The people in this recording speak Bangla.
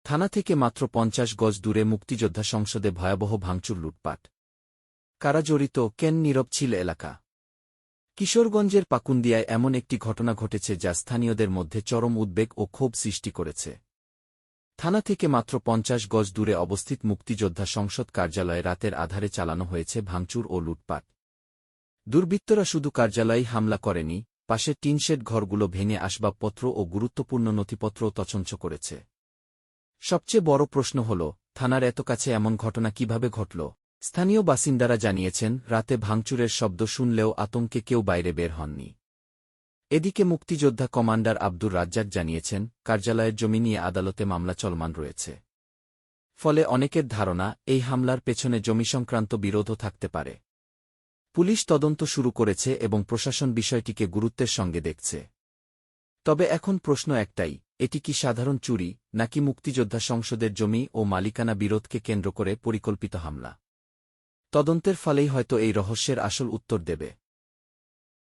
থানা থেকে মাত্র ৫০ গজ দূরে মুক্তিযোদ্ধা সংসদে ভয়াবহ ভাঙচুর লুটপাট। কারা জড়িত, কেন নীরব ছিল এলাকা? কিশোরগঞ্জের পাকুন্দিয়ায় এমন একটি ঘটনা ঘটেছে যা স্থানীয়দের মধ্যে চরম উদ্বেগ ও ক্ষোভ সৃষ্টি করেছে। থানা থেকে মাত্র ৫০ গজ দূরে অবস্থিত মুক্তিযোদ্ধা সংসদ কার্যালয়ে রাতের আধারে চালানো হয়েছে ভাঙচুর ও লুটপাট। দুর্বৃত্তরা শুধু কার্যালয়েই হামলা করেনি, পাশের টিনশেড ঘরগুলো ভেঙে আসবাবপত্র ও গুরুত্বপূর্ণ নথিপত্রও তছনছ করেছে। সবচেয়ে বড় প্রশ্ন হল, থানার এত কাছে এমন ঘটনা কিভাবে ঘটল? স্থানীয় বাসিন্দারা জানিয়েছেন, রাতে ভাঙচুরের শব্দ শুনলেও আতঙ্কে কেউ বাইরে বের হননি। এদিকে মুক্তিযোদ্ধা কমান্ডার আব্দুর রাজ্জাক জানিয়েছেন, কার্যালয়ের জমি নিয়ে আদালতে মামলা চলমান রয়েছে। ফলে অনেকের ধারণা, এই হামলার পেছনে জমি সংক্রান্ত বিরোধও থাকতে পারে। পুলিশ তদন্ত শুরু করেছে এবং প্রশাসন বিষয়টিকে গুরুত্বের সঙ্গে দেখছে। তবে এখন প্রশ্ন একটাই, এটি কি সাধারণ চুরি, নাকি মুক্তিযোদ্ধা সংসদের জমি ও মালিকানা বিরোধকে কেন্দ্র করে পরিকল্পিত হামলা? তদন্তের ফলেই হয়তো এই রহস্যের আসল উত্তর দেবে।